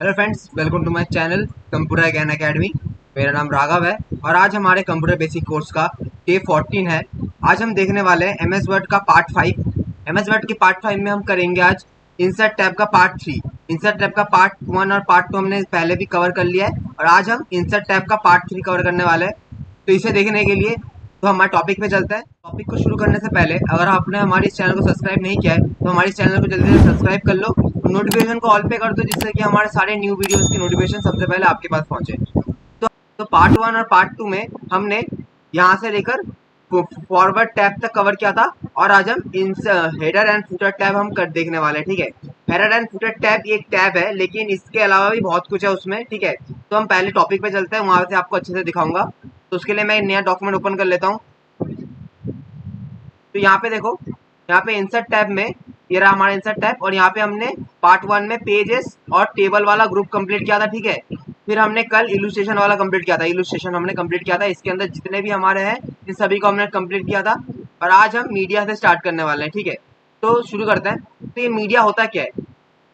Hello friends, welcome to my channel computer Gyan academy. मेरा नाम राघव है और आज हमारे कंप्यूटर बेसिक कोर्स का डे 14 है। आज हम देखने वाले हैं एमएस वर्ड का पार्ट 5। एमएस वर्ड के पार्ट 5 में हम करेंगे आज इंसर्ट टैब का पार्ट 3। इंसर्ट टैब का पार्ट 1 और पार्ट 2 हमने पहले भी कवर कर लिया है और आज हम इंसर्ट टैब का पार्ट 3 कवर करने वाले हैं। तो इसे देखने के लिए तो हमारे टॉपिक पे चलते हैं। टॉपिक को शुरू करने से पहले अगर आपने हमारे इस चैनल को सब्सक्राइब नहीं किया है तो हमारे इस चैनल को जल्दी से सब्सक्राइब कर लो और नोटिफिकेशन को ऑल पे कर दो, जिससे कि हमारे सारे न्यू वीडियोस की नोटिफिकेशन सबसे पहले आपके पास पहुंचे। तो पार्ट 1 और पार्ट 2 में हमने यहाँ से लेकर फॉरवर्ड टैब तक कवर किया था और आज हम इन हेडर एंड फुटर टैब हम कर देखने वाले हैं। ठीक है, हेडर एंड फुटर टैब एक टैब है लेकिन इसके अलावा भी बहुत कुछ है उसमें। ठीक है, तो हम पहले टॉपिक पे चलते हैं, वहां से आपको अच्छे से दिखाऊंगा। तो उसके लिए मैं एक नया डॉक्यूमेंट ओपन कर लेता हूँ। तो यहाँ पे देखो, यहाँ पे इंसर्ट टैब में ये रहा हमारा इंसर्ट टैब और यहाँ पे हमने पार्ट 1 में पेजेस और टेबल वाला ग्रुप कंप्लीट किया था। ठीक है, फिर हमने कल इलुस्ट्रेशन वाला कंप्लीट किया था, इलुस्ट्रेशन हमने कंप्लीट किया था। इसके अंदर जितने भी हमारे हैं इन सभी को हमने कंप्लीट किया था और आज हम मीडिया से स्टार्ट करने वाले हैं। ठीक है, तो शुरू करते हैं। तो ये मीडिया होता क्या है?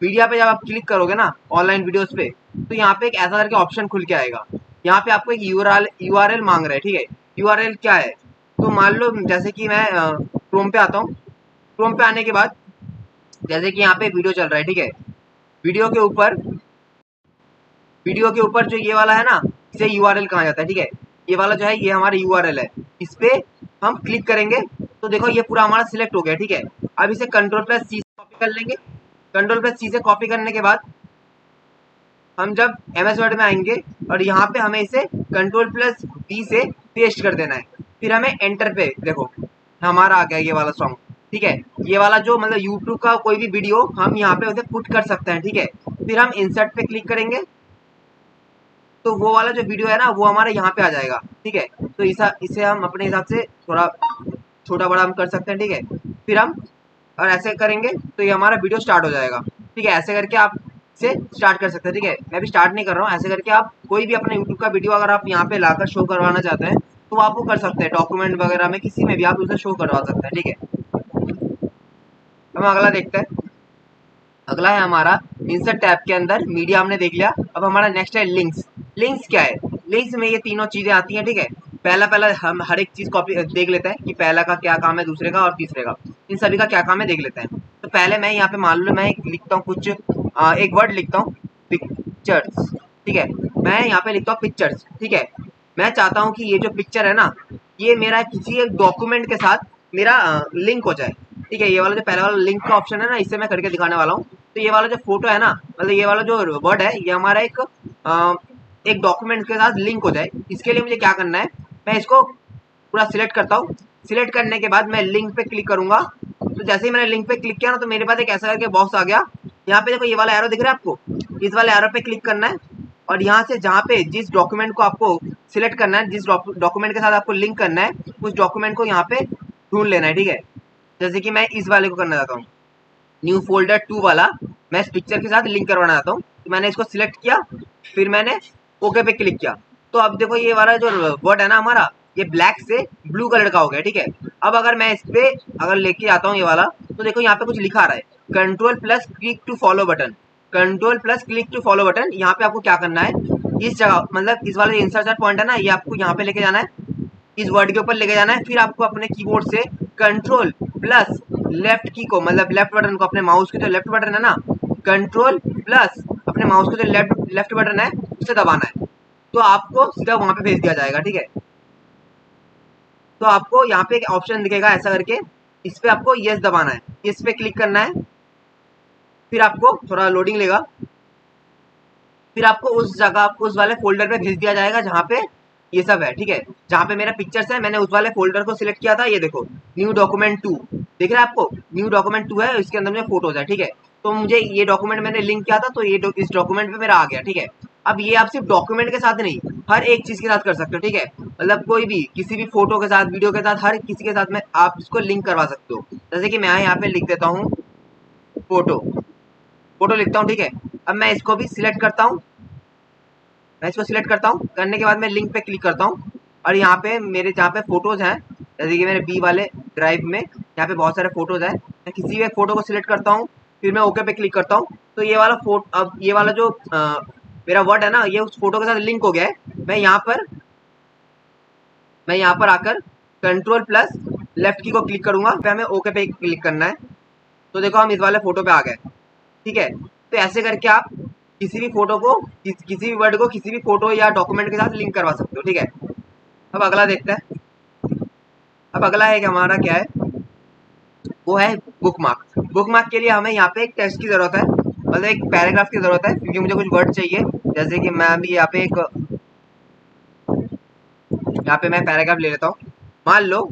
मीडिया पे जब आप क्लिक करोगे ना ऑनलाइन वीडियोस पे, तो यहाँ पे एक ऐसा करके ऑप्शन खुल के आएगा। यहाँ पे आपको एक यूआरएल मांग रहा है। ठीक है, यूआरएल क्या है? तो मान लो जैसे कि मैं क्रोम पे आता हूँ। क्रोम पे आने के बाद जैसे कि यहाँ पे वीडियो चल रहा है। ठीक है, वीडियो के ऊपर वीडियो के ऊपर जो ये वाला है ना, इसे यूआरएल कहा जाता है। ठीक है, ये वाला जो है ये हमारा यूआरएल है। इस पे हम क्लिक करेंगे तो देखो ये पूरा हमारा सिलेक्ट हो गया। ठीक है, अब इसे कंट्रोल+C से कॉपी कर लेंगे। कंट्रोल+C से कॉपी करने के बाद हम जब एमएस वर्ड में आएंगे और यहाँ पे हमें इसे कंट्रोल+V से पेस्ट कर देना है। फिर हमें एंटर पे देखो हमारा आ गया ये वाला सॉन्ग। ठीक है, ये वाला जो मतलब यूट्यूब का कोई भी वीडियो हम यहाँ पे उसे पुट कर सकते हैं। ठीक है, फिर हम इंसर्ट पे क्लिक करेंगे तो वो वाला जो वीडियो है ना वो हमारे यहाँ पे आ जाएगा। ठीक है, तो इसे हम अपने हिसाब से थोड़ा छोटा बड़ा हम कर सकते हैं। ठीक है, फिर हम और ऐसे करेंगे तो ये हमारा वीडियो स्टार्ट हो जाएगा। ठीक है, ऐसे करके आप से स्टार्ट कर सकते हैं। ठीक है, मैं भी स्टार्ट नहीं कर रहा हूँ। ऐसे करके आप कोई भी अपने यूट्यूब का वीडियो अगर आप यहाँ पे लाकर शो करवाना चाहते हैं तो आप वो कर सकते हैं। डॉक्यूमेंट वगैरह में किसी में भी आप उसे शो करवा सकते हैं। ठीक है, हम अगला देखते हैं। अगला है हमारा इंसर्ट टैब के अंदर मीडिया हमने देख लिया। अब हमारा नेक्स्ट है लिंक्स। लिंक्स क्या है? लिंक्स में ये तीनों चीजें आती हैं। ठीक है, पहला पहला हम हर एक चीज कॉपी देख लेते हैं कि पहला का क्या काम है, दूसरे का और तीसरे का, इन सभी का क्या काम है देख लेते हैं। तो पहले मैं यहाँ पे मान लो मैं लिखता हूँ कुछ एक वर्ड लिखता हूँ, पिक्चर्स। ठीक है, मैं यहाँ पे लिखता हूँ पिक्चर्स। ठीक है, मैं चाहता हूँ कि ये जो पिक्चर है ना ये मेरा किसी एक डॉक्यूमेंट के साथ मेरा लिंक हो जाए। ठीक है, ये वाला जो पहला वाला लिंक का ऑप्शन है ना, इससे मैं करके दिखाने वाला हूँ। तो ये वाला जो फोटो है ना, मतलब ये वाला जो वर्ड है ये हमारा एक डॉक्यूमेंट के साथ लिंक हो जाए। इसके लिए मुझे क्या करना है, मैं इसको पूरा सिलेक्ट करता हूँ। सिलेक्ट करने के बाद मैं लिंक पे क्लिक करूंगा। तो जैसे ही मैंने लिंक पे क्लिक किया ना तो मेरे पास एक ऐसा करके बॉक्स आ गया। यहाँ पे देखो ये वाला एरो दिख रहा है आपको, इस वाले एरो पे क्लिक करना है और यहाँ से जहाँ पे जिस डॉक्यूमेंट को आपको सिलेक्ट करना है, जिस डॉक्यूमेंट के साथ आपको लिंक करना है, उस डॉक्यूमेंट को यहाँ पे ढूंढ लेना है। ठीक है, जैसे कि मैं इस वाले को करना चाहता हूँ, न्यू फोल्डर 2 वाला मैं इस पिक्चर के साथ लिंक करवाना चाहता हूँ। तो मैंने इसको सिलेक्ट किया, फिर मैंने ओके पे क्लिक किया। तो अब देखो ये वाला जो वर्ड है ना हमारा, ये ब्लैक से ब्लू कलर का हो गया। ठीक है, अब अगर मैं इस पे अगर लेके आता हूँ ये वाला, तो देखो यहाँ पे कुछ लिखा आ रहा है, control click to follow button. Control click to follow button, यहाँ पे आपको क्या करना है, इस जगह मतलब इस वाले इंसर्ट पॉइंट है ना, ये आपको यहाँ पे लेके जाना है, इस वर्ड के ऊपर लेके जाना है। फिर आपको अपने कीबोर्ड से कंट्रोल+ लेफ्ट की को मतलब लेफ्ट बटन को, अपने माउस के जो लेफ्ट बटन है ना, कंट्रोल+ अपने माउस के जो लेफ्ट बटन है उसे दबाना है। तो आपको सीधा वहां पे भेज दिया जाएगा। ठीक है, तो आपको यहाँ पे एक ऑप्शन दिखेगा ऐसा करके, इस पे आपको यस दबाना है, इस पे क्लिक करना है। फिर आपको थोड़ा लोडिंग लेगा, फिर आपको उस जगह उस वाले फोल्डर पे भेज दिया जाएगा जहाँ पे ये सब है। ठीक है, जहाँ पे मेरा पिक्चर्स है मैंने उस वाले फोल्डर को सिलेक्ट किया था। ये देखो न्यू डॉक्यूमेंट 2 दिख रहा है आपको, न्यू डॉक्यूमेंट 2 है, इसके अंदर में फोटोज है। ठीक है, तो मुझे ये डॉक्यूमेंट मैंने लिंक किया था तो ये इस डॉक्यूमेंट पे मेरा आ गया। ठीक है, अब ये आप सिर्फ डॉक्यूमेंट के साथ नहीं हर एक चीज के साथ कर सकते हो। ठीक है, मतलब कोई भी किसी भी फोटो के साथ, वीडियो के साथ, हर किसी के साथ में आप इसको लिंक करवा सकते हो। जैसे कि मैं यहाँ पे लिख देता हूँ फोटो, फोटो लिखता हूँ। ठीक है, अब मैं इसको भी सिलेक्ट करता हूँ, मैं इसको सिलेक्ट करता हूँ, करने के बाद मैं लिंक पे क्लिक करता हूँ और यहाँ पे मेरे जहाँ पे फोटोज हैं, जैसे कि मेरे बी वाले ड्राइव में यहाँ पे बहुत सारे फोटोज हैं, मैं किसी भी एक फोटो को सिलेक्ट करता हूँ, फिर मैं ओके पे क्लिक करता हूँ। तो ये वाला फोटो, अब ये वाला जो मेरा वर्ड है ना, ये उस फोटो के साथ लिंक हो गया है। मैं यहाँ पर आकर कंट्रोल प्लस लेफ्ट की को क्लिक करूंगा, फिर हमें ओके पे क्लिक करना है। तो देखो हम इस वाले फोटो पे आ गए, ठीक है। तो ऐसे करके आप किसी भी फोटो को, किसी भी वर्ड को किसी भी फोटो या डॉक्यूमेंट के साथ लिंक करवा सकते हो, ठीक है। अब अगला देखते हैं। अब अगला है कि हमारा क्या है, वो है बुक मार्क। बुक मार्क के लिए हमें यहाँ पे एक टेक्स्ट की जरूरत है, मतलब एक पैराग्राफ की जरूरत है, क्योंकि मुझे कुछ वर्ड चाहिए। जैसे कि मैं अभी यहाँ पे मैं पैराग्राफ ले लेता हूँ। मान लो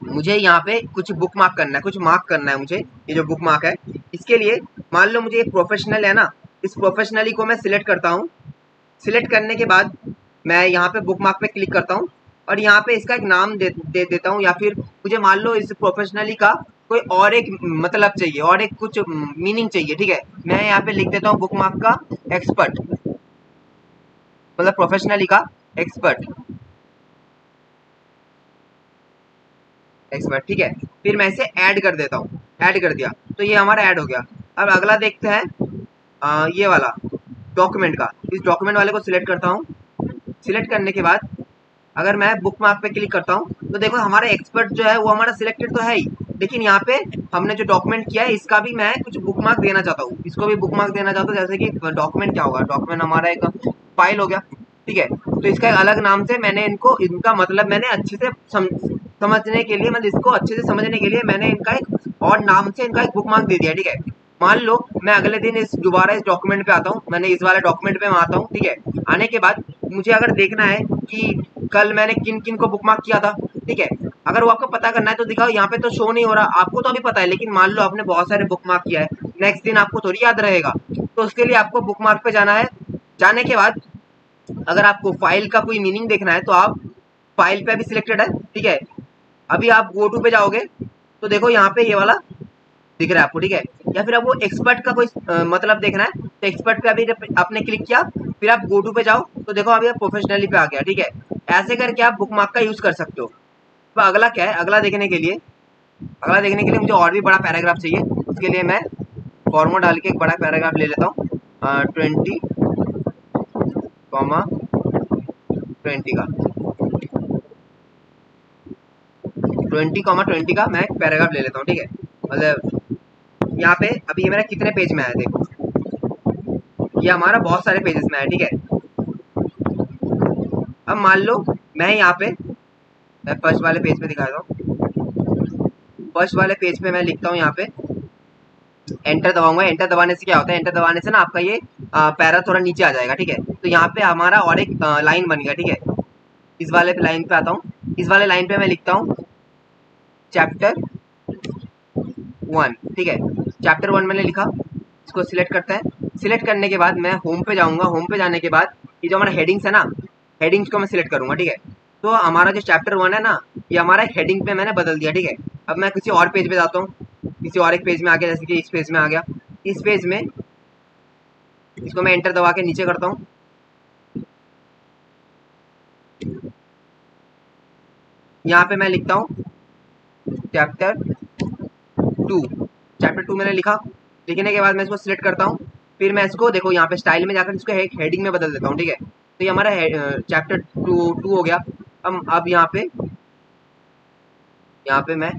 मुझे यहाँ पे कुछ बुक मार्क करना है, कुछ मार्क करना है मुझे, ये जो बुक मार्क है। इसके लिए मान लो मुझे एक प्रोफेशनल है ना, इस प्रोफेशनली को मैं सिलेक्ट करता हूँ। सिलेक्ट करने के बाद मैं यहाँ पे बुक मार्क पे क्लिक करता हूँ और यहाँ पे इसका एक नाम दे देता हूँ, या फिर मुझे मान लो इस प्रोफेशनली का कोई और एक मतलब चाहिए, और एक कुछ मीनिंग चाहिए, ठीक है। मैं यहाँ पे लिख देता हूँ बुक मार्क का एक्सपर्ट, मतलब प्रोफेशनली का एक्सपर्ट, एक्सपर्ट, ठीक है। फिर मैं इसे ऐड कर देता हूँ, ऐड कर दिया तो ये हमारा ऐड हो गया। अब अगला देखते हैं ये वाला डॉक्यूमेंट का। इस डॉक्यूमेंट वाले को सिलेक्ट करता हूँ। सिलेक्ट करने के बाद अगर मैं बुक मार्क पे क्लिक करता हूँ तो देखो हमारा एक्सपर्ट जो है वो हमारा सिलेक्टेड तो है ही, लेकिन यहाँ पे हमने जो डॉक्यूमेंट किया है इसका भी मैं कुछ बुक मार्क देना चाहता हूँ, इसको भी बुक मार्क देना चाहता हूँ। जैसे कि डॉक्यूमेंट क्या होगा, डॉक्यूमेंट हमारा एक फाइल हो गया, ठीक है। तो इसका एक अलग नाम से मैंने इनको, इनका मतलब मैंने अच्छे से समझने के लिए, मतलब इसको अच्छे से समझने के लिए मैंने इनका एक और नाम से इनका एक बुक मार्क दे दिया, ठीक है। मान लो मैं अगले दिन दोबारा इस डॉक्यूमेंट पे आता हूँ, मैंने इस वाले डॉक्यूमेंट पे मैं आता हूँ, ठीक है। आने के बाद मुझे अगर देखना है कि कल मैंने किन किन को बुक मार्क किया था, ठीक है। अगर वो आपको पता करना है तो दिखाओ, यहाँ पे तो शो नहीं हो रहा, आपको तो अभी पता है, लेकिन मान लो आपने बहुत सारे बुक मार्क किया है, नेक्स्ट दिन आपको थोड़ी याद रहेगा। तो उसके लिए आपको बुक मार्क पे जाना है। जाने के बाद अगर आपको फाइल का कोई मीनिंग देखना है तो आप फाइल पे भी सिलेक्टेड है, ठीक है। अभी आप गो टू पे जाओगे तो देखो यहाँ पे ये वाला दिख रहा है आपको, ठीक है। या फिर आपको एक्सपर्ट का कोई मतलब देखना है तो एक्सपर्ट पे अभी आपने क्लिक किया, फिर आप गो टू पे जाओ तो देखो अभी आप प्रोफेशनली पे आ गया, ठीक है। ऐसे करके आप बुक मार्क का यूज कर सकते हो। तो अगला क्या है, अगला देखने के लिए मुझे और भी बड़ा पैराग्राफ चाहिए। उसके लिए मैं फॉर्मो डाल के एक बड़ा पैराग्राफ ले लेता हूँ, 20, 20 का 20, 20 का मैं एक पैराग्राफ ले लेता हूँ, ठीक है। मतलब यहाँ पे अभी ये मेरा कितने पेज में आया देखो, ये हमारा बहुत सारे पेजेस में है, ठीक है। अब मान लो मैं यहाँ पे फर्स्ट वाले पेज पे दिखाता हूँ। फर्स्ट वाले पेज पे मैं लिखता हूँ, यहाँ पे एंटर दबाऊंगा। एंटर दबाने से क्या होता है, एंटर दबाने से ना आपका ये पैरा थोड़ा नीचे आ जाएगा, ठीक है। तो यहाँ पे हमारा और एक लाइन बन गया, ठीक है। इस वाले लाइन पे आता हूँ। इस वाले लाइन पे मैं लिखता हूँ चैप्टर 1, ठीक है। चैप्टर 1 मैंने लिखा, इसको सिलेक्ट करते हैं। सिलेक्ट करने के बाद मैं होम पे जाऊंगा। होम पे जाने के बाद ये जो हमारा हेडिंग्स है ना, हेडिंग्स को मैं सिलेक्ट करूंगा, ठीक है। तो हमारा जो चैप्टर 1 है ना, ये हमारा हेडिंग पे मैंने बदल दिया, ठीक है। अब मैं किसी और पेज पे जाता हूँ, किसी और एक पेज में आ गया, जैसे कि इस पेज में आ गया। इस पेज में इसको मैं एंटर दबा के नीचे करता हूँ। यहाँ पे मैं लिखता हूँ चैप्टर 2। चैप्टर 2 मैंने लिखा। लिखने के बाद मैं इसको सिलेक्ट करता हूँ। फिर मैं इसको देखो यहाँ पे स्टाइल में जाकर इसको एक हेडिंग में बदल देता हूँ, ठीक है। तो ये हमारा चैप्टर 2 हो गया। अब यहाँ पे मैं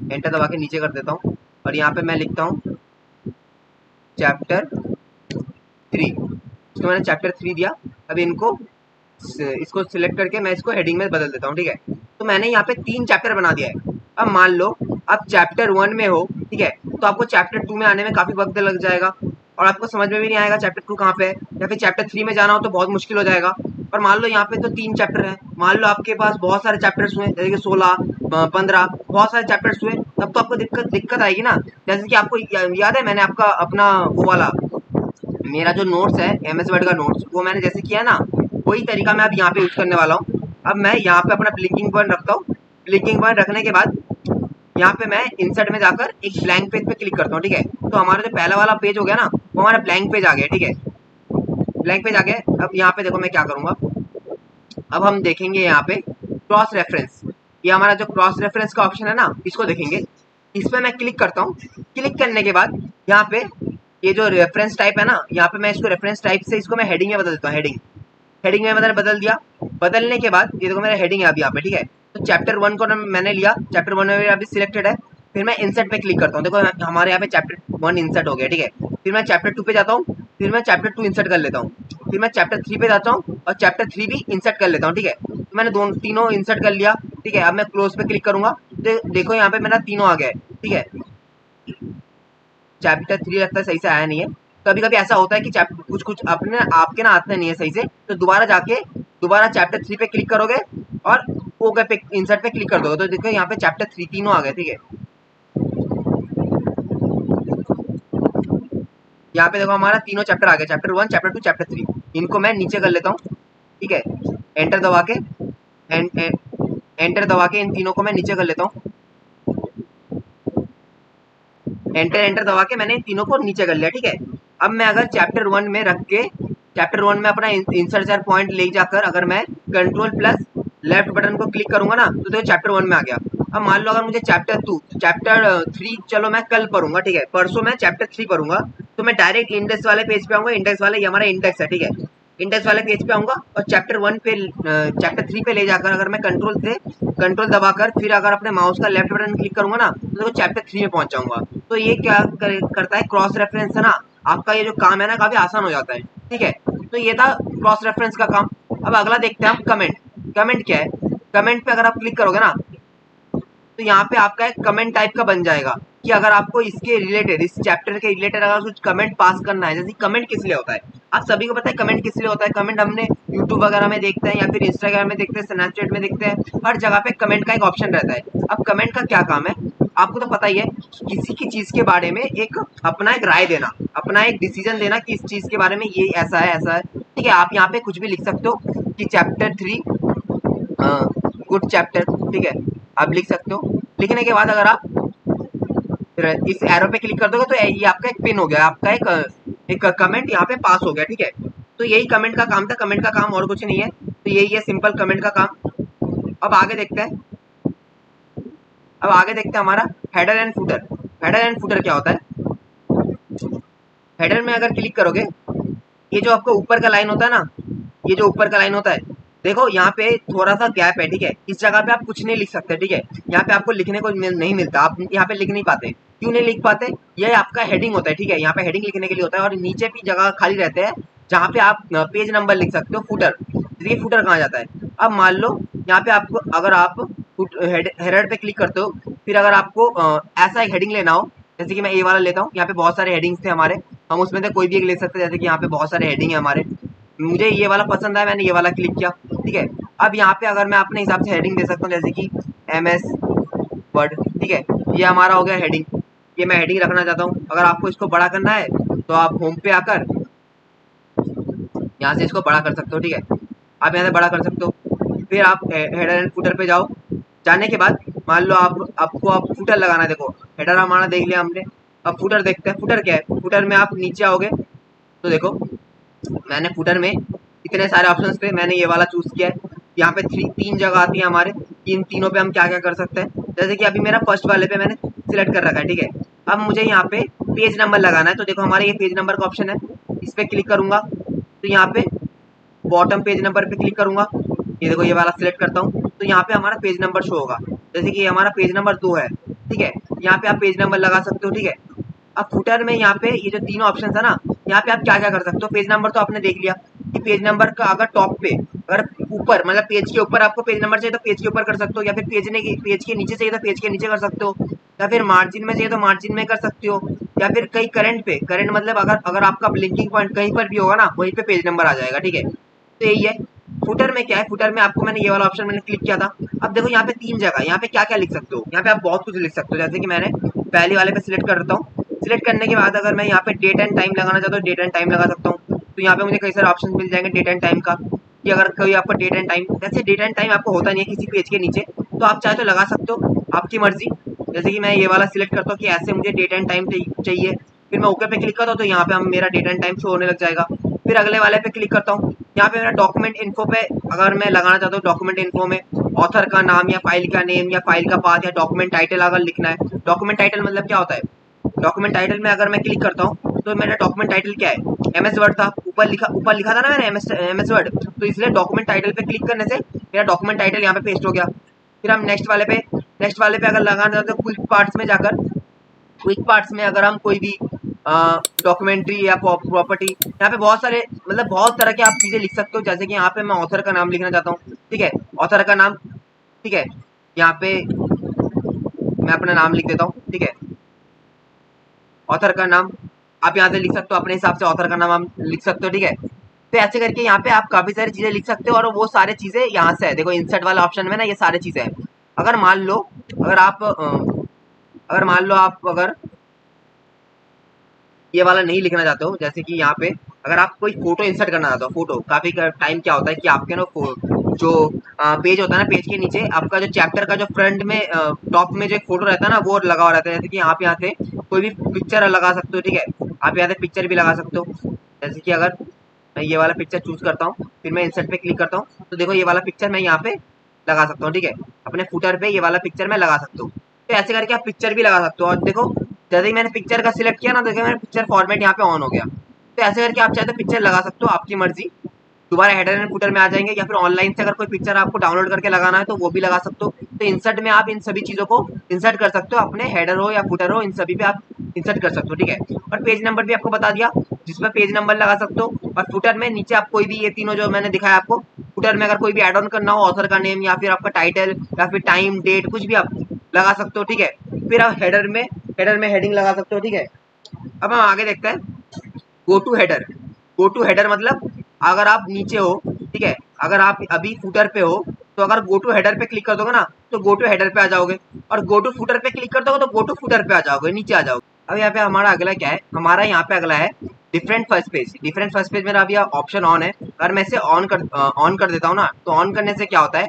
एंटर दबा के नीचे कर देता हूँ और यहाँ पे मैं लिखता हूँ चैप्टर 3। इसको मैंने चैप्टर 3 दिया। अब इसको सिलेक्ट करके मैं इसको हेडिंग में बदल देता हूँ, ठीक है। तो मैंने यहाँ पे 3 चैप्टर बना दिया है। अब मान लो आप चैप्टर 1 में हो, ठीक है, तो आपको चैप्टर 2 में आने में काफी वक्त लग जाएगा और आपको समझ में भी नहीं आएगा चैप्टर 2 कहाँ पे है, या फिर चैप्टर 3 में जाना हो तो बहुत मुश्किल हो जाएगा। और मान लो यहाँ पे तो 3 चैप्टर है, मान लो आपके पास बहुत सारे चैप्टर्स हुए, जैसे कि 16, 15 बहुत सारे चैप्टर्स हुए, तब तो आपको दिक्कत आएगी ना। जैसे कि आपको याद है, मैंने आपका अपना वो वाला मेरा जो नोट्स है MS वर्ड का नोट्स, वो मैंने जैसे किया ना, वही तरीका मैं अब यहाँ पे यूज करने वाला हूँ। अब मैं यहाँ पे अपना ब्लिंकिंग पॉइंट रखता हूँ। ब्लिंकिंग पॉइंट रखने के बाद यहाँ पे मैं इंसर्ट में जाकर एक ब्लैंक पेज पे क्लिक करता हूँ, ठीक है। तो हमारा जो पहला वाला पेज हो गया ना, वो हमारा ब्लैंक पेज आ गया, ठीक है। ब्लैंक पेज आ गया। अब यहाँ पे देखो मैं क्या करूंगा, अब हम देखेंगे यहाँ पे क्रॉस रेफरेंस। ये हमारा जो क्रॉस रेफरेंस का ऑप्शन है ना, इसको देखेंगे। इस पे मैं क्लिक करता हूँ। क्लिक करने के बाद यहाँ पे ये जो रेफरेंस टाइप है ना, यहाँ पे मैं इसको रेफरेंस टाइप से इसको मैं हेडिंग में बदल देता हूँ। हेडिंग में बदल दिया। बदलने के बाद ये देखो मेरा हेडिंग है अभी यहाँ पे, ठीक है। तो चैप्टर 1 को मैंने लिया, चैप्टर 1 में अभी सिलेक्टेड है। फिर मैं इंसर्ट पे क्लिक करता हूँ, देखो हमारे यहाँ पे चैप्टर 1 इंसर्ट हो गया, ठीक है। फिर मैं चैप्टर 2 पे जाता हूँ, फिर मैं चैप्टर 2 इंसर्ट कर लेता हूँ। फिर मैं चैप्टर 3 पे जाता हूँ और चैप्टर 3 भी इंसर्ट कर लेता हूँ, ठीक है। तो मैंने तीनों इंसर्ट कर लिया, ठीक है। अब मैं क्लोज पे क्लिक करूंगा तो देखो यहाँ पे मेरा तीनों आ गया है, ठीक है। चैप्टर 3 लगता है सही से आया नहीं है। कभी कभी ऐसा होता है कि कुछ कुछ अपने आपके ना आते नहीं है सही से, तो दोबारा चैप्टर 3 पे क्लिक करोगे और ओके पे इंसर्ट पे क्लिक कर दोगे तो देखो यहाँ पे चैप्टर 3 तीनों आ गए, ठीक है। यहाँ पे देखो हमारा तीनों चैप्टर आ गए, चैप्टर 1, चैप्टर 2, चैप्टर 3। इनको मैं नीचे कर लेता हूँ, ठीक है। एंटर दबा के एंटर दबा के इन तीनों को मैं नीचे कर लेता हूँ। एंटर दबा के मैंने इन तीनों को नीचे कर लिया, ठीक है। अब मैं अगर चैप्टर 1 में रख के चैप्टर 1 में अपना इंसर्ट पॉइंट ले जाकर अगर मैं कंट्रोल प्लस लेफ्ट बटन को क्लिक करूंगा ना तो देखो चैप्टर 1 में आ गया। अब मान लो अगर मुझे चैप्टर 3 चलो मैं कल पढ़ूंगा, ठीक है, परसों मैं चैप्टर 3 पढ़ूंगा, तो मैं डायरेक्ट इंडेक्स वाले पेज पे आऊंगा। इंडेक्स वाले, ये हमारा इंडेक्स है, ठीक है। इंडेक्स वाले पेज पे आऊंगा और चैप्टर 3 पे ले जाकर अगर मैं कंट्रोल दबाकर फिर अगर अपने माउस का लेफ्ट बटन क्लिक करूंगा ना तो देखो चैप्टर 3 में पहुंच जाऊंगा। तो ये क्या करता है, क्रॉस रेफरेंस है ना, आपका ये जो काम है ना काफी आसान हो जाता है, ठीक है। तो ये था क्रॉस रेफरेंस का काम। अब अगला देखते हैं हम कमेंट। कमेंट क्या है, कमेंट पे अगर आप क्लिक करोगे ना तो यहाँ पे आपका एक कमेंट टाइप का बन जाएगा कि अगर आपको इसके रिलेटेड, इस चैप्टर के रिलेटेड अगर कुछ कमेंट पास करना है। जैसे कमेंट किस लिए होता है, आप सभी को पता है कमेंट किस लिए होता है। कमेंट हमने यूट्यूब वगैरह में देखते हैं या फिर इंस्टाग्राम में देखते हैं, स्नैपचैट में देखते हैं, हर जगह पे कमेंट का एक ऑप्शन रहता है। अब कमेंट का क्या काम है आपको तो पता ही है, किसी की चीज के बारे में अपना एक राय देना, अपना एक डिसीजन देना कि इस चीज के बारे में ये ऐसा है, ठीक है। आप यहाँ पे कुछ भी लिख सकते हो कि चैप्टर 3 गुड चैप्टर, ठीक है, आप लिख सकते हो। लिखने के बाद अगर आप इस एरो पे क्लिक कर दोगे तो ये आपका एक पिन हो गया, आपका एक कमेंट यहाँ पे पास हो गया, ठीक है। तो यही कमेंट का काम था, कमेंट का काम और कुछ नहीं है, तो यही है सिंपल कमेंट का काम। अब आगे देखते हैं, हमारा header and footer. Header and footer क्या होता है, हेडर में अगर क्लिक करोगे ये जो आपका ऊपर का लाइन होता है ना, ये जो ऊपर का लाइन होता है देखो यहाँ पे थोड़ा सा गैप है, ठीक है। इस जगह पे आप कुछ नहीं लिख सकते, ठीक है। यहाँ पे आपको लिखने को नहीं मिलता, आप यहाँ पे लिख नहीं पाते। क्यों नहीं लिख पाते, ये आपका हेडिंग होता है, ठीक है। यहाँ पे हेडिंग लिखने के लिए होता है और नीचे भी जगह खाली रहते हैं जहाँ पे आप पेज नंबर लिख सकते हो। फुटर, देखिए फुटर कहाँ जाता है। अब मान लो यहाँ पे आपको अगर आप हेडर पे क्लिक करते हो, फिर अगर आपको ऐसा एक हेडिंग लेना हो, जैसे कि मैं ये वाला लेता हूँ, यहाँ पे बहुत सारे हेडिंग्स थे हमारे, हम उसमें से कोई भी एक ले सकते हैं। जैसे कि यहाँ पे बहुत सारे हेडिंग है हमारे, मुझे ये वाला पसंद आया, मैंने ये वाला क्लिक किया, ठीक है। अब यहाँ पे अगर मैं अपने हिसाब से हेडिंग दे सकता हूँ, जैसे कि MS वर्ड, ठीक है, ये हमारा हो गया हेडिंग। ये मैं हेडिंग रखना चाहता हूँ। अगर आपको इसको बड़ा करना है तो आप होम पे आकर यहाँ से इसको बड़ा कर सकते हो, ठीक है। आप यहाँ से बड़ा कर सकते हो। फिर आप हेडर एंड फुटर पे जाओ। जाने के बाद मान लो आपको फुटर लगाना है। देखो हेडर हमारा देख लिया हमने, अब फुटर देखते हैं। फुटर क्या है, फुटर में आप नीचे आओगे तो देखो मैंने फुटर में इतने सारे ऑप्शंस थे, मैंने ये वाला चूज किया है। यहाँ पे तीन जगह आती है हमारे, इन तीनों पे हम क्या क्या कर सकते हैं। जैसे कि अभी मेरा फर्स्ट वाले पे मैंने सिलेक्ट कर रखा है, ठीक है। अब मुझे यहाँ पे पेज नंबर लगाना है, तो देखो हमारे ये पेज नंबर का ऑप्शन है, इस पे क्लिक करूंगा तो यहाँ पे बॉटम पेज नंबर पे क्लिक करूंगा, ये देखो ये वाला सिलेक्ट करता हूँ तो यहाँ पे हमारा पेज नंबर शो होगा। जैसे कि ये हमारा पेज नंबर 2 है, ठीक है। यहाँ पे आप पेज नंबर लगा सकते हो, ठीक है। अब फुटर में यहाँ पे ये जो तीनों ऑप्शन है ना, यहाँ पे आप क्या क्या कर सकते हो। पेज नंबर तो आपने देख लिया कि पेज नंबर का अगर टॉप पे, अगर ऊपर मतलब पेज के ऊपर आपको पेज नंबर चाहिए तो पेज के ऊपर कर सकते हो, या फिर पेज के नीचे चाहिए तो पेज के नीचे कर सकते हो, या फिर मार्जिन में चाहिए तो मार्जिन में कर सकते हो, या फिर कहीं करंट मतलब अगर आपका ब्लिंकिंग पॉइंट कहीं पर भी होगा ना वहीं पे पेज नंबर आ जाएगा, ठीक है। तो यही है। फुटर में क्या है, फुटर में आपको मैंने ये वाला ऑप्शन मैंने क्लिक किया था। अब देखो यहाँ पे 3 जगह, यहाँ पे क्या क्या लिख सकते हो, यहाँ पे आप बहुत कुछ लिख सकते हो। जैसे कि मैंने पहले वाले पे सिलेक्ट करता हूँ। सिलेक्ट करने के बाद अगर मैं यहाँ पे डेट एंड टाइम लगाना चाहता हूँ, डेट एंड टाइम लगा सकता हूँ। तो यहाँ पे मुझे कई सारे ऑप्शन मिल जाएंगे डेट एंड टाइम का, कि अगर कोई आपको डेट एंड टाइम, जैसे डेट एंड टाइम आपको होता नहीं है किसी पेज के नीचे, तो आप चाहे तो लगा सकते हो, आपकी मर्जी। जैसे कि मैं ये वाला सिलेक्ट करता हूँ कि ऐसे मुझे डेट एंड टाइम चाहिए, फिर मैं ओके पे क्लिक करता हूँ तो यहाँ पे मेरा डेट एंड टाइम शो होने लग जाएगा। फिर अगले वाले पे क्लिक करता हूँ, यहाँ पे मेरा डॉक्यूमेंट इन्फो पे अगर मैं लगाना चाहता हूँ डॉक्यूमेंट इन्फो में, ऑथर का नाम या फाइल का नेम या फाइल का पाथ या डॉक्यूमेंट टाइटल अगर लिखना है। डॉक्यूमेंट टाइटल मतलब क्या होता है? डॉक्यूमेंट टाइटल में अगर मैं क्लिक करता हूँ तो मेरा डॉक्यूमेंट टाइटल क्या है? एमएस वर्ड था, ऊपर लिखा था ना मैंने एमएस वर्ड, तो इसलिए डॉक्यूमेंट टाइटल पे क्लिक करने से मेरा डॉक्यूमेंट टाइटल यहाँ पे पेस्ट हो गया। फिर हम नेक्स्ट वाले पे अगर लगाना चाहते हैं क्विक पार्ट्स में जाकर, क्विक पार्ट्स में अगर हम कोई भी डॉक्यूमेंट्री या प्रॉपर्टी, यहाँ पे बहुत सारे मतलब बहुत तरह के आप चीजें लिख सकते हो। जैसे कि यहाँ पे मैं ऑथर का नाम लिखना चाहता हूँ, ठीक है, ऑथर का नाम, ठीक है, यहाँ पे मैं अपना नाम लिख देता हूँ, ठीक है, ऑथर का नाम आप यहाँ से लिख सकते हो, अपने हिसाब से ऑथर का नाम आप लिख सकते हो, ठीक है। तो ऐसे करके यहाँ पे आप काफी सारी चीजें लिख सकते हो और वो सारी चीजें यहाँ से है, देखो इंसर्ट वाला ऑप्शन में ना ये सारी चीजें हैं। अगर मान लो अगर ये वाला नहीं लिखना चाहते हो, जैसे कि यहाँ पे अगर आप कोई फोटो इंसर्ट करना चाहते हो, फोटो काफी टाइम क्या होता है कि आपके ना जो पेज होता है ना, पेज के नीचे आपका जो चैप्टर का जो फ्रंट में टॉप में जो एक फोटो रहता है ना वो लगा हुआ रहता है। जैसे कि आप यहाँ से कोई भी पिक्चर लगा सकते हो, ठीक है, आप यहाँ से पिक्चर भी लगा सकते हो। जैसे कि अगर मैं ये वाला पिक्चर चूज करता हूँ, फिर मैं इंसर्ट पे क्लिक करता हूँ, तो देखो ये वाला पिक्चर मैं यहाँ पे लगा सकता हूँ, ठीक है, अपने फुटर पे ये वाला पिक्चर मैं लगा सकता हूँ। तो ऐसे करके आप पिक्चर भी लगा सकते हो। और देखो जैसे ही मैंने पिक्चर का सिलेक्ट किया ना, देखो मेरा पिक्चर फॉर्मेट यहाँ पे ऑन हो गया। तो ऐसे करके आप चाहे तो पिक्चर लगा सकते हो, आपकी मर्जी। दोबारा हेडर एंड फुटर में आ जाएंगे, या फिर ऑनलाइन से अगर कोई पिक्चर आपको डाउनलोड करके लगाना है तो वो भी लगा सकते हो। तो इंसर्ट में आप इन सभी चीजों को इंसर्ट कर सकते हो, अपने हेडर हो या फुटर हो, इन सभी पे आप इंसर्ट कर सकते हो, ठीक है। और पेज नंबर भी आपको बता दिया, जिसमें पेज नंबर लगा सकते हो। और फुटर में नीचे आप कोई भी ये तीनों जो मैंने दिखाया आपको, फुटर में अगर कोई भी एड ऑन करना हो, ऑथर का नेम या फिर आपका टाइटल या फिर टाइम डेट कुछ भी आप लगा सकते हो, ठीक है। फिर आप हेडर में हेडिंग लगा सकते हो, ठीक है। अब हम आगे देखते हैं go to header. Go to header मतलब अगर आप नीचे हो, ठीक है, अगर आप अभी फुटर पे हो तो अगर गो टू हेडर पे क्लिक कर दोगे ना तो गो टू हेडर पे आ जाओगे, और गो टू फुटर पे क्लिक कर दोगे तो गो टू फुटर पे आ जाओगे, नीचे आ जाओगे। अब यहाँ पे हमारा अगला क्या है, हमारा यहाँ पे अगला है different first page. Different first page मेरा अभी ऑप्शन ऑन है। अगर मैं इसे ऑन कर देता हूँ ना, तो ऑन करने से क्या होता है,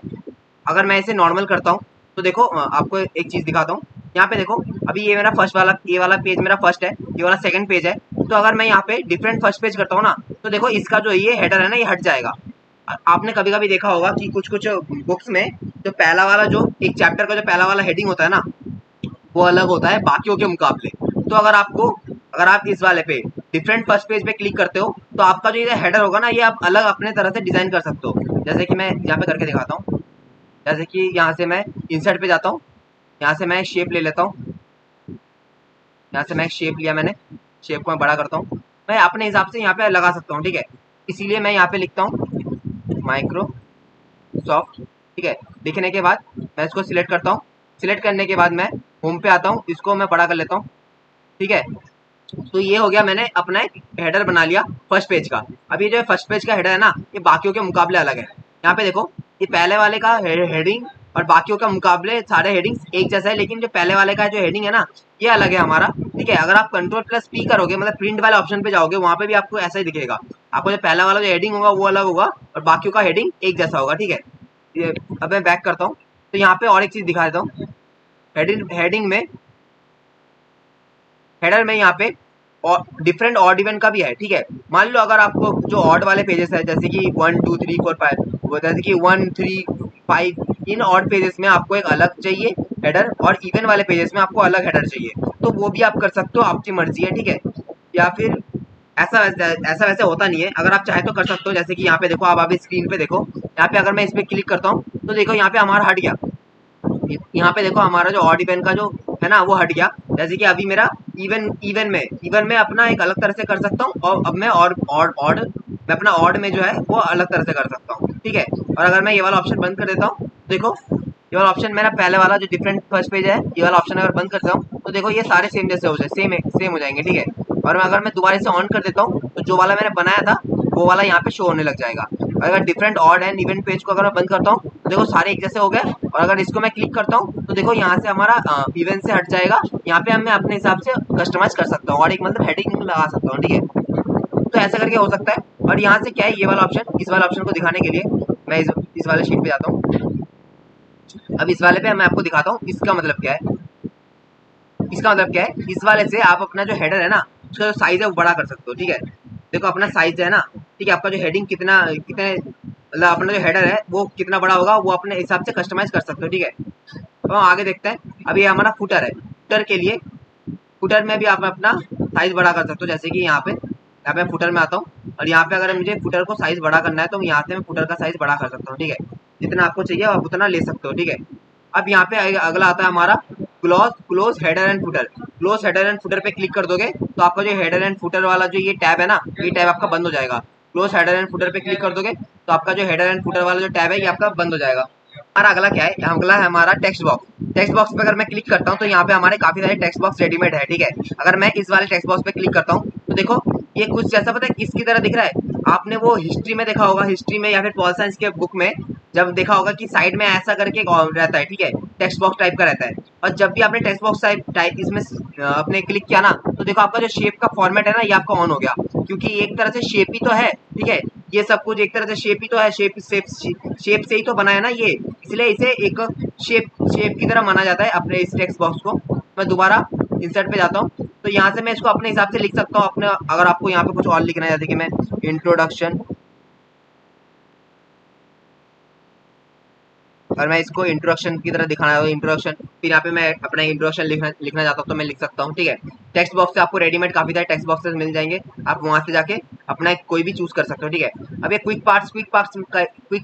अगर मैं इसे नॉर्मल करता हूँ तो देखो आपको एक चीज दिखाता हूँ। यहाँ पे देखो अभी ये मेरा फर्स्ट वाला, ये वाला पेज मेरा फर्स्ट है, ये वाला सेकंड पेज है। तो अगर मैं यहाँ पे डिफरेंट फर्स्ट पेज करता हूँ ना, तो देखो इसका जो ये हेडर है ना ये हट जाएगा। आपने कभी कभी देखा होगा कि कुछ कुछ बुक्स में जो पहला वाला जो एक चैप्टर का जो पहला वाला हेडिंग होता है ना वो अलग होता है बाकियों के मुकाबले। तो अगर आप इस वाले पे डिफरेंट फर्स्ट पेज पे क्लिक करते हो तो आपका जो ये हेडर होगा ना ये आप अलग अपने तरह से डिजाइन कर सकते हो। जैसे कि मैं यहाँ पे करके दिखाता हूँ। जैसे कि यहाँ से मैं इंसर्ट पे जाता हूँ, यहाँ से मैं शेप ले लेता हूँ, यहाँ से मैं शेप लिया, मैंने शेप को मैं बड़ा करता हूँ, मैं अपने हिसाब से यहाँ पे लगा सकता हूँ, ठीक है। इसीलिए मैं यहाँ पे लिखता हूँ माइक्रोसॉफ्ट, ठीक है। लिखने के बाद मैं इसको सिलेक्ट करता हूँ, सिलेक्ट करने के बाद मैं होम पे आता हूँ, इसको मैं बड़ा कर लेता हूँ, ठीक है। तो ये हो गया, मैंने अपना एक हेडर बना लिया फर्स्ट पेज का। अब ये जो फर्स्ट पेज का हेडर है ना ये बाकियों के मुकाबले अलग है। यहाँ पे देखो ये पहले वाले का हेडिंग और बाकियों के मुकाबले सारे हेडिंग्स एक जैसा है, लेकिन जो पहले वाले का जो हेडिंग है ना ये अलग है हमारा, ठीक है। अगर आप कंट्रोल प्लस पी करोगे मतलब प्रिंट वाले ऑप्शन पे जाओगे, वहां पे भी आपको ऐसा ही दिखेगा। आपको जो पहला वाला जो हेडिंग होगा वो अलग होगा और बाकियों का हेडिंग एक जैसा होगा, ठीक है। ये अब मैं बैक करता हूँ तो यहाँ पे और एक चीज दिखा देता हूँ। हेडिंग में हेडर में यहाँ पे और डिफरेंट ऑड इवन का भी है, ठीक है। मान लो अगर आपको जो ऑड वाले पेजेस है जैसे कि 1 2 3 4 5, वो जैसे कि 1 3 5, इन ऑड पेजेस में आपको एक अलग चाहिए हेडर और इवन वाले पेजेस में आपको अलग हेडर चाहिए, तो वो भी आप कर सकते हो, आपकी मर्जी है, ठीक है। या फिर ऐसा वैसे होता नहीं है, अगर आप चाहे तो कर सकते हो। जैसे कि यहाँ पे देखो, आप अभी स्क्रीन पे देखो, यहाँ पे अगर मैं इस पे क्लिक करता हूँ तो देखो यहाँ पे हमारा हट गया। यहाँ पे देखो हमारा जो ऑड इवन का जो है ना वो हट गया। जैसे कि अभी मेरा इवन में अपना एक अलग तरह से कर सकता हूँ, और अब मैं ऑड मैं अपना ऑड में जो है वो अलग तरह से कर सकता हूँ, ठीक है। और अगर मैं ये वाला ऑप्शन बंद कर देता हूँ, देखो ये वाला ऑप्शन मेरा पहले वाला जो डिफरेंट फर्स्ट पेज है ये वाला ऑप्शन अगर बंद करता हूँ तो देखो ये सारे सेम जैसे हो जाए, सेम हो जाएंगे, ठीक है। और अगर मैं दोबारा से ऑन कर देता हूँ तो जो वाला मैंने बनाया था वो वाला यहाँ पे शो होने लग जाएगा। अगर different odd and event page को अगर मैं बंद करता हूँ तो देखो सारे एक जैसे हो गए। और अगर इसको मैं क्लिक करता हूँ तो देखो यहाँ से हमारा इवेंट से हट जाएगा, यहाँ पे मैं अपने हिसाब से कस्टमाइज कर सकता हूँ और एक मतलब हेडिंग लगा सकता हूँ, ठीक है। तो ऐसा करके हो सकता है। और यहाँ से क्या है, ये वाला ऑप्शन, इस वाला ऑप्शन को दिखाने के लिए मैं इस वाले शीट पे जाता हूँ। अब इस वाले पे मैं आपको दिखाता हूँ इसका मतलब क्या है। इसका मतलब क्या है, इस वाले से आप अपना जो हेडर है ना उसका जो साइज है वो बड़ा कर सकते हो, ठीक है। देखो अपना साइज है ना, ठीक है, आपका जो हेडिंग कितने मतलब अपना जो हेडर है वो कितना बड़ा होगा वो अपने हिसाब से कस्टमाइज कर सकते हो, ठीक है। तो हम आगे देखते हैं। अभी हमारा फुटर है, फुटर के लिए फुटर में भी आप अपना साइज बड़ा कर सकते हो। जैसे कि यहाँ पे फुटर में आता हूँ और यहाँ पे अगर मुझे फुटर को साइज बड़ा करना है तो यहाँ से मैं फुटर का साइज बड़ा कर सकता हूँ, ठीक है। जितना आपको चाहिए आप उतना ले सकते हो, ठीक है। अब यहाँ पे अगला आता है हमारा close header and footer. Close header and footer पे क्लिक कर दोगे तो आपका जो हेडर एंड फुटर वाला जो ये टैब है ना, ये टैब आपका बंद हो जाएगा। क्लोज हेडर एंड फुटर पे क्लिक कर दोगे तो आपका जो हेडर एंड फुटर वाला जो टैब है ये आपका बंद हो जाएगा। हमारा अगला क्या है, अगला है हमारा टेक्स्ट बॉक्स। टेक्स्ट बॉक्स पे अगर मैं क्लिक करता हूँ तो यहाँ पे हमारे काफी सारे टेक्स्ट बॉक्स रेडीमेड है, ठीक है। अगर मैं इस वाले टेक्स्ट बॉक्स पे क्लिक करता हूँ तो देखो ये कुछ जैसा पता है किसकी तरह दिख रहा है। आपने वो हिस्ट्री में देखा होगा, हिस्ट्री में या फिर पॉल साइंस के बुक में जब देखा होगा कि साइड में ऐसा करके एक रहता है, ठीक है, टेक्स्ट बॉक्स टाइप का रहता है। और जब भी आपने टेक्स्ट बॉक्स टाइप इसमें आपने क्लिक किया ना तो देखो आपका जो शेप का फॉर्मेट है ना ये आपका ऑन हो गया, क्योंकि एक तरह से शेप ही तो है, ठीक है। ये सब कुछ एक तरह से शेप ही तो है, शेप से ही तो बना है ना ये, इसलिए इसे एक शेप की तरह माना जाता है अपने इस टेक्स्ट बॉक्स को। मैं दोबारा इंसर्ट पे जाता हूँ तो यहाँ से मैं इसको अपने हिसाब से लिख सकता हूँ अपने। अगर आपको यहाँ पे कुछ और लिखना है जैसे कि मैं इंट्रोडक्शन, अगर मैं इसको इंट्रोडक्शन की तरह दिखाना है तो इंट्रोडक्शन, फिर यहाँ पे मैं अपना इंट्रोडक्शन लिखना चाहता हूँ तो मैं लिख सकता हूँ, ठीक है। टेक्स्ट बॉक्स से आपको रेडीमेड काफी सारे टेक्स्ट बॉक्सेस मिल जाएंगे, आप वहां से जाके अपना कोई भी चूज कर सकते हो, ठीक है। अब ये क्विक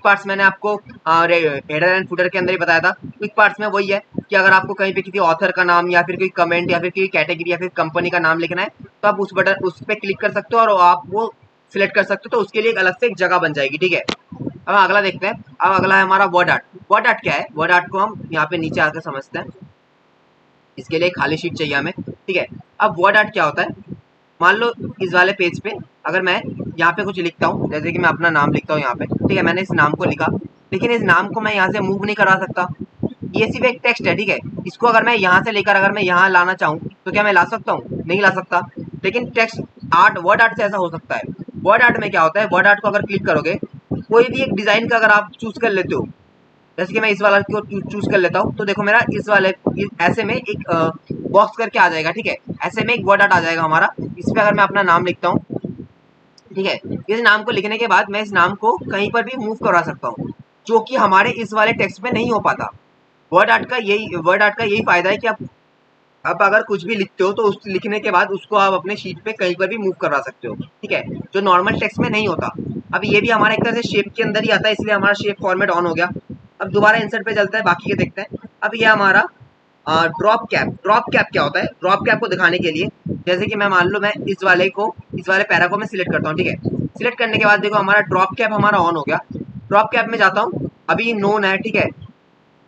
पार्ट्स मैंने आपको हेडर एंड फुटर के अंदर ही बताया था। क्विक पार्ट्स में वही है कि अगर आपको कहीं पे किसी ऑथर का नाम या फिर कोई कमेंट या फिर कोई कैटेगरी या फिर कंपनी का नाम लिखना है तो आप उस पर क्लिक कर सकते हो और आप वो सिलेक्ट कर सकते हो, तो उसके लिए एक अलग से एक जगह बन जाएगी, ठीक है। अब अगला देखते हैं। अब अगला है हमारा वर्ड आर्ट। वर्ड आर्ट क्या है, वर्ड आर्ट को हम यहाँ पे नीचे आकर समझते हैं। इसके लिए खाली शीट चाहिए हमें, ठीक है। अब वर्ड आर्ट क्या होता है, मान लो इस वाले पेज पे अगर मैं यहाँ पे कुछ लिखता हूँ, जैसे कि मैं अपना नाम लिखता हूँ यहाँ पे, ठीक है। मैंने इस नाम को लिखा, लेकिन इस नाम को मैं यहाँ से मूव नहीं करा सकता, ये सिर्फ एक टेक्स्ट है, ठीक है। इसको अगर मैं यहाँ से लेकर अगर मैं यहाँ लाना चाहूँ तो क्या मैं ला सकता हूँ, नहीं ला सकता। लेकिन टेक्स्ट आर्ट, वर्ड आर्ट से ऐसा हो सकता है। वर्ड आर्ट में क्या होता है, वर्ड आर्ट को अगर क्लिक करोगे कोई भी एक डिजाइन का अगर आप चूज कर लेते हो, जैसे कि मैं इस वाला को चूज कर लेता हूँ तो देखो मेरा इस वाले ऐसे में एक बॉक्स करके आ जाएगा, ठीक है। ऐसे में एक वर्ड आर्ट आ जाएगा हमारा। इस पे अगर मैं अपना नाम लिखता हूँ, ठीक है, इस नाम को लिखने के बाद मैं इस नाम को कहीं पर भी मूव करा सकता हूँ, जो कि हमारे इस वाले टेक्स्ट में नहीं हो पाता। वर्ड आर्ट का यही फायदा है कि आप अगर कुछ भी लिखते हो तो उस लिखने के बाद उसको आप अपने शीट पे कहीं पर भी मूव करवा सकते हो, ठीक है, जो नॉर्मल टेक्स्ट में नहीं होता। अब ये भी हमारा एक तरह से शेप के अंदर ही आता है, इसलिए हमारा शेप फॉर्मेट ऑन हो गया। अब दोबारा इंसर्ट पे चलता है, बाकी के देखते हैं। अब ये हमारा ड्रॉप कैप। ड्रॉप कैप क्या होता है, ड्रॉप कैप को दिखाने के लिए जैसे कि मैं मान लो मैं इस वाले पैरा को मैं सिलेक्ट करता हूँ, ठीक है। सिलेक्ट करने के बाद देखो हमारा ड्रॉप कैप हमारा ऑन हो गया। ड्रॉप कैप में जाता हूँ, अभी नोन है, ठीक है।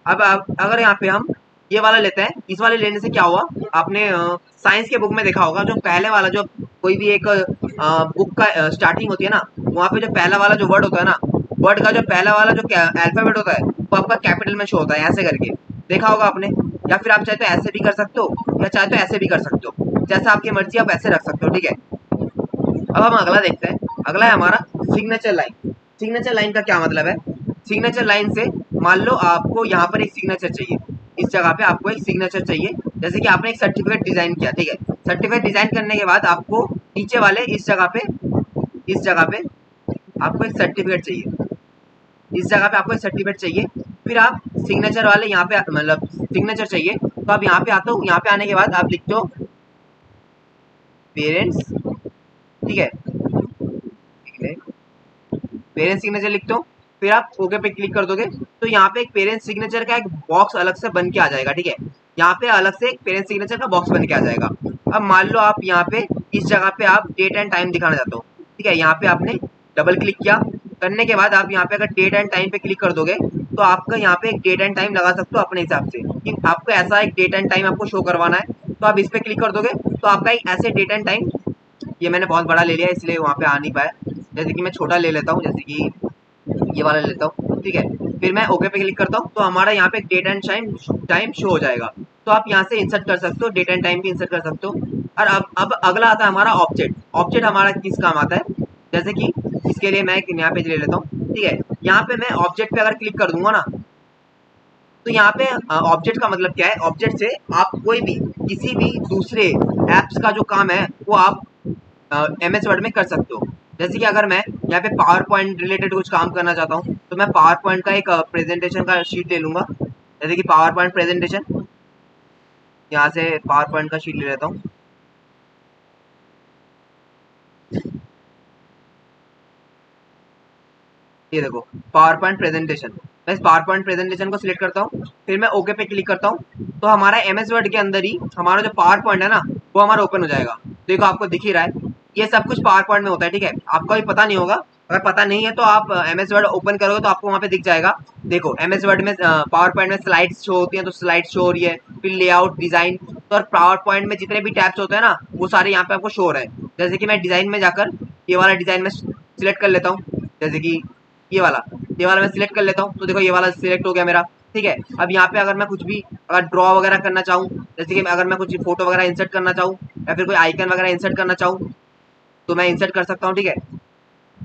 अब अगर यहाँ पे हम ये वाला लेते हैं, इस वाले लेने से क्या हुआ, आपने साइंस के बुक में देखा होगा जो पहले वाला जो कोई भी एक बुक का स्टार्टिंग होती है ना, वहाँ पे जो पहला वाला जो वर्ड होता है ना, वर्ड का जो पहला वाला जो अल्फाबेट होता है वो आपका कैपिटल में शो होता है ऐसे करके, देखा होगा आपने। या फिर आप चाहे तो ऐसे भी कर सकते हो या चाहे तो ऐसे भी कर सकते हो, जैसा आपकी मर्जी आप ऐसे रख सकते हो, ठीक है। अब हम अगला देखते हैं। अगला है हमारा सिग्नेचर लाइन। सिग्नेचर लाइन का क्या मतलब है, सिग्नेचर लाइन से मान लो आपको यहाँ पर एक सिग्नेचर चाहिए, इस जगह पे आपको एक सिग्नेचर चाहिए, जैसे कि आपने एक सर्टिफिकेट डिजाइन किया, ठीक है। सर्टिफिकेट डिजाइन करने के बाद आपको नीचे वाले इस जगह पे आपको एक सर्टिफिकेट चाहिए, इस जगह पे आपको एक सर्टिफिकेट चाहिए। फिर आप सिग्नेचर वाले यहाँ पे मतलब सिग्नेचर चाहिए तो आप यहाँ पे आते हो, यहाँ पे आने के बाद आप लिखते हो पेरेंट्स, ठीक है, पेरेंट्स सिग्नेचर लिखते हो। फिर आप ओके पे क्लिक कर दोगे तो यहाँ पे एक पेरेंट्स सिग्नेचर का एक बॉक्स अलग से बन के आ जाएगा, ठीक है। यहाँ पे अलग से एक पेरेंट्स सिग्नेचर का बॉक्स बन के आ जाएगा। अब मान लो आप यहाँ पे इस जगह पे आप डेट एंड टाइम दिखाना चाहते हो, ठीक है। यहाँ पे आपने डबल क्लिक किया, करने के बाद आप यहाँ पे अगर डेट एंड टाइम पे क्लिक कर दोगे तो आपका यहाँ पे एक डेट एंड टाइम लगा सकते हो अपने हिसाब से कि आपको ऐसा एक डेट एंड टाइम आपको शो करवाना है, तो आप इस पे क्लिक कर दोगे तो आपका एक ऐसे डेट एंड टाइम, ये मैंने बहुत बड़ा ले लिया इसलिए वहाँ पे आ नहीं पाया, जैसे कि मैं छोटा ले लेता हूँ, जैसे कि ये वाला लेता हूँ, ठीक है। फिर मैं ओके पे क्लिक करता हूँ तो हमारा यहाँ पे डेट एंड टाइम शो हो जाएगा। तो आप यहाँ से इंसर्ट कर सकते हो, डेट एंड टाइम भी इंसर्ट कर सकते हो। और अब अगला आता है हमारा ऑब्जेक्ट। ऑब्जेक्ट हमारा किस काम आता है, जैसे कि इसके लिए मैं एक नया पेज ले लेता हूँ, ठीक है। यहाँ पे मैं ऑब्जेक्ट पे अगर क्लिक कर दूंगा ना तो यहाँ पे ऑब्जेक्ट का मतलब क्या है, ऑब्जेक्ट से आप कोई भी किसी भी दूसरे एप्स का जो काम है वो आप MS वर्ड में कर सकते हो। जैसे कि अगर मैं यहाँ पे पावर पॉइंट रिलेटेड कुछ काम करना चाहता हूँ तो मैं पावर पॉइंट का एक प्रेजेंटेशन का शीट ले लूंगा। जैसे कि पावर पॉइंट प्रेजेंटेशन, यहाँ से पावर पॉइंट का शीट ले लेता हूँ। ये देखो पावर पॉइंट प्रेजेंटेशन, मैं इस पावर पॉइंट प्रेजेंटेशन को सिलेक्ट करता हूँ, फिर मैं ओके पे क्लिक करता हूँ तो हमारा एमएस वर्ड के अंदर ही हमारा जो पावर पॉइंट है ना वो हमारा ओपन हो जाएगा। देखो आपको दिख ही रहा है, ये सब कुछ पावर पॉइंट में होता है, ठीक है। आपको भी पता नहीं होगा, अगर पता नहीं है तो आप एमएस वर्ड ओपन करोगे तो आपको वहाँ पे दिख जाएगा। देखो एमएस वर्ड में पावर पॉइंट में स्लाइड्स शो होती हैं तो स्लाइड्स शो हो रही है, फिर लेआउट डिजाइन, तो और पावर पॉइंट में जितने भी टैब्स होते हैं ना वो सारे यहाँ पे आपको शो हो रहे हैं। जैसे कि मैं डिजाइन में जाकर ये वाला डिजाइन में सिलेक्ट कर लेता हूँ, जैसे कि ये वाला मैं सिलेक्ट कर लेता हूँ तो देखो ये वाला सिलेक्ट हो गया मेरा, ठीक है। अब यहाँ पे अगर मैं कुछ भी अगर ड्रॉ वगैरह करना चाहूँ, जैसे कि अगर मैं कुछ फोटो वगैरह इंसर्ट करना चाहूँ या फिर कोई आइकन वगैरह इंसर्ट करना चाहूँ तो मैं इंसर्ट कर सकता हूँ, ठीक है।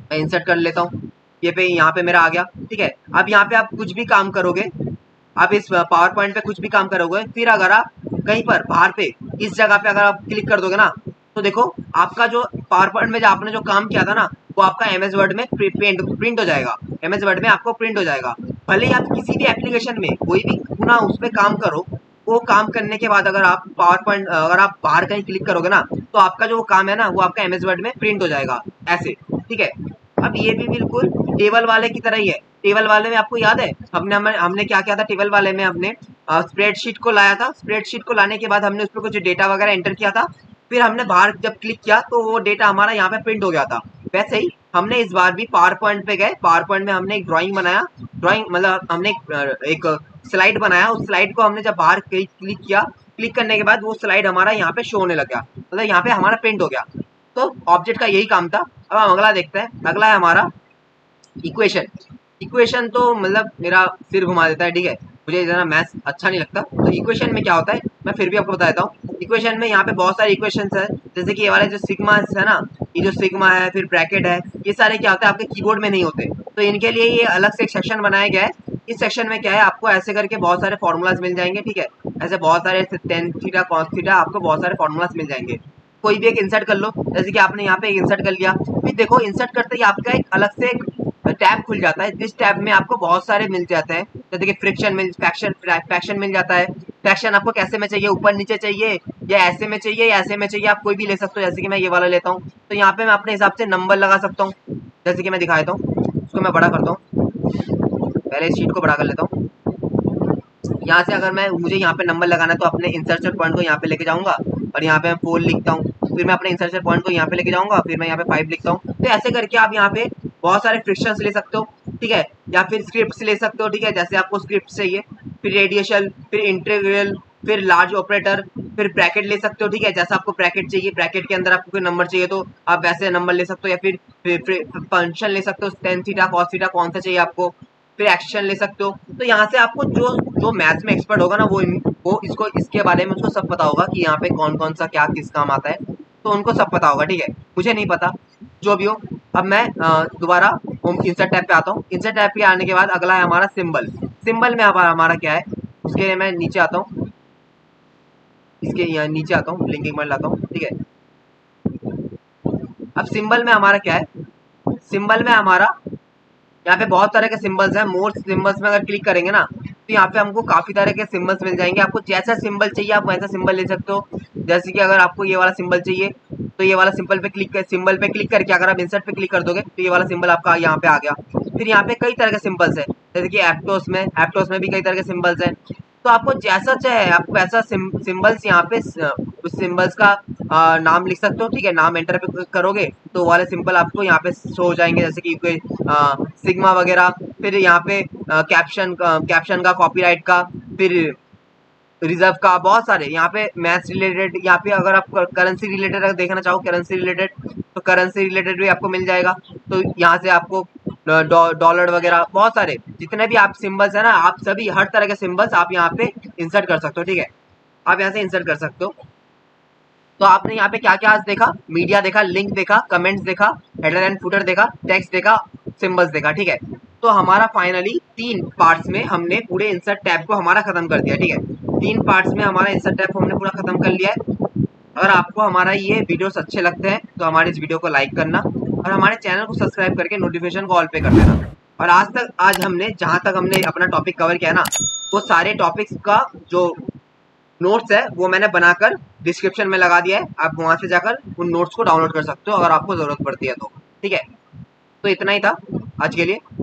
मैं इंसर्ट कर लेता हूँ, ये पे यहाँ पे मेरा आ गया, ठीक है। अब यहाँ पे आप कुछ भी काम करोगे, आप इस पावर पॉइंट पे कुछ भी काम करोगे, फिर अगर आप कहीं पर बाहर पे इस जगह पे अगर आप क्लिक कर दोगे ना तो देखो आपका जो पावर पॉइंट में जो आपने जो काम किया था ना वो आपका एमएस वर्ड में प्रिंट हो जाएगा, एमएस वर्ड में आपको प्रिंट हो जाएगा। भले ही आप किसी भी एप्लीकेशन में कोई भी पुनः उस पर काम करो, वो काम करने के बाद अगर आप पावर पॉइंट अगर आप बाहर कहीं क्लिक करोगे ना तो आपका जो काम है ना वो आपका एमएस वर्ड में प्रिंट हो जाएगा ऐसे, ठीक है। अब ये भी बिल्कुल टेबल वाले की तरह ही है। टेबल वाले में आपको याद है हमने क्या किया था, टेबल वाले में हमने स्प्रेडशीट को लाया था, स्प्रेडशीट को लाने के बाद हमने उस पर कुछ डेटा वगैरह एंटर किया था, फिर हमने बाहर जब क्लिक किया तो वो डेटा हमारा यहाँ पे प्रिंट हो गया था। वैसे ही हमने इस बार भी पावर पॉइंट पे गए, पावर पॉइंट में हमने एक ड्राइंग बनाया, ड्राइंग मतलब हमने एक स्लाइड बनाया, उस स्लाइड को हमने जब बाहर क्लिक किया, क्लिक करने के बाद वो स्लाइड हमारा यहाँ पे शो होने लग गया, मतलब यहाँ पे हमारा प्रिंट हो गया। तो ऑब्जेक्ट का यही काम था। अब हम अगला देखते हैं, अगला है हमारा इक्वेशन। इक्वेशन तो मतलब मेरा सिर घुमा देता है, ठीक है, मुझे इतना मैथ्स अच्छा नहीं लगता। तो इक्वेशन में क्या होता है मैं फिर भी आपको बता देता हूँ। इक्वेशन में यहाँ पे बहुत सारे इक्वेशंस है, जैसे कि ये वाले जो सिग्मा है ना, ये जो सिग्मा है फिर ब्रैकेट है, ये सारे क्या होता है आपके कीबोर्ड में नहीं होते, तो इनके लिए ये अलग से एक सेक्शन बनाया गया है। इस सेक्शन में क्या है आपको ऐसे करके बहुत सारे फॉर्मूलाज मिल जाएंगे, ठीक है, ऐसे बहुत सारे टेन थीटा कॉस थीटा आपको बहुत सारे फॉर्मूलाज मिल जाएंगे। कोई भी एक इंसर्ट कर लो, जैसे कि आपने यहाँ पे एक इंसर्ट कर लिया, फिर देखो इंसर्ट करते ही आपका एक अलग से एक टैब खुल जाता है, जिस टैब में आपको बहुत सारे मिल जाते हैं, जैसे कि फ्रैक्शन मिल जाता है। फ्रैक्शन आपको कैसे में चाहिए, ऊपर नीचे चाहिए या ऐसे में चाहिए या ऐसे में चाहिए, आप कोई भी ले सकते हो। जैसे कि मैं ये वाला लेता हूँ तो यहाँ पे मैं अपने हिसाब से नंबर लगा सकता हूँ, जैसे कि मैं दिखा देता हूँ, उसको मैं बड़ा करता हूँ, पहले इस शीट को बड़ा कर लेता हूँ। यहाँ से अगर मैं मुझे यहाँ पे नंबर लगाना है तो अपने इंसर्शन पॉइंट को यहाँ पे लेके जाऊंगा और यहाँ पे मैं 4 लिखता हूँ, फिर मैं अपने इंसर्शन पॉइंट को यहाँ पे लेके जाऊंगा, फिर मैं यहाँ पे 5 लिखता हूँ। तो ऐसे करके आप यहाँ पे बहुत सारे फ्रिक्शंस ले सकते हो, ठीक है, या फिर स्क्रिप्ट्स ले सकते हो, ठीक है, जैसे आपको स्क्रिप्ट चाहिए, फिर रेडिएशन, फिर इंटीग्रल, फिर लार्ज ऑपरेटर, फिर ब्रैकेट ले सकते हो, ठीक है, जैसा आपको ब्रैकेट चाहिए, ब्रैकेट के अंदर आपको कोई नंबर चाहिए तो आप वैसे नंबर ले सकते हो, या फिर फंक्शन ले सकते हो, टेन थीटा कॉस थीटा कौन सा चाहिए आपको, फिर एक्शन ले सकते हो। तो यहाँ से आपको जो जो मैथ्स में एक्सपर्ट होगा ना वो इसको इसके बारे में उसको सब पता होगा कि यहाँ पे कौन कौन सा क्या किस काम आता है, तो उनको सब पता होगा, ठीक है, मुझे नहीं पता, जो भी हो। अब मैं दोबारा इंसर्ट टैब पे आता हूँ। इंसर्ट टैब पे आने के बाद अगला है हमारा सिंबल। सिंबल में हमारा क्या है, उसके लिए मैं नीचे आता हूँ, इसके यहाँ नीचे आता हूँ, ब्लिंकिंग बटन लाता हूँ, ठीक है। अब सिंबल में हमारा क्या है, सिंबल में हमारा यहाँ पे बहुत तरह के सिंबल्स हैं। मोर सिंबल्स में अगर क्लिक करेंगे ना तो यहाँ पे हमको काफी तरह के सिंबल्स मिल जाएंगे, आपको जैसा सिंबल चाहिए आप वैसा सिंबल ले सकते हो। जैसे कि अगर आपको ये वाला सिंबल चाहिए तो ये वाला सिंबल पे क्लिक करके अगर आप इंसर्ट पे क्लिक कर दोगे तो ये वाला सिंबल आपका यहाँ पे आ गया। फिर यहाँ पे कई तरह के सिंबल्स है, जैसे कि एप्टोस में भी कई तरह के सिंबल्स हैं। तो आपको जैसा चाहे आपको वैसा सिंबल्स यहाँ पे उस सिंबल्स का नाम लिख सकते हो, ठीक है, नाम एंटर पे करोगे तो वाले सिंबल आपको यहाँ पे शो हो जाएंगे, जैसे कि कोई सिग्मा वगैरह, फिर यहाँ पे कैप्शन का, कॉपीराइट का, फिर रिजर्व का, बहुत सारे यहाँ पे मैथ्स रिलेटेड, यहाँ पे अगर आप करेंसी रिलेटेड अगर देखना चाहो करेंसी रिलेटेड तो करेंसी रिलेटेड भी आपको मिल जाएगा। तो यहाँ से आपको डॉलर वगैरह बहुत सारे जितने भी आप सिंबल्स है ना, आप सभी हर तरह के सिंबल्स आप यहाँ पे इंसर्ट कर सकते हो, ठीक है, आप यहाँ से इंसर्ट कर सकते हो। तो आपने यहाँ पे क्या क्या आज देखा, मीडिया देखा, लिंक देखा, कमेंट्स देखा, हेडर एंड फुटर देखा, टेक्स्ट देखा, सिंबल्स देखा, ठीक है। तो हमारा फाइनली 3 पार्ट्स में हमने पूरे इंसर्ट टैब को हमारा खत्म कर दिया, ठीक है, 3 पार्ट्स में हमारा इंसर्ट टैब को हमने पूरा खत्म कर लिया है। अगर आपको हमारा ये वीडियोस अच्छे लगते हैं तो हमारे इस वीडियो को लाइक करना, और हमारे चैनल को सब्सक्राइब करके नोटिफिकेशन को ऑल पे कर देना। और आज हमने जहाँ तक हमने अपना टॉपिक कवर किया ना, वो सारे टॉपिक्स का जो नोट्स है वो मैंने बनाकर डिस्क्रिप्शन में लगा दिया है। आप वहां से जाकर उन नोट्स को डाउनलोड कर सकते हो अगर आपको जरूरत पड़ती है तो। ठीक है, तो इतना ही था आज के लिए।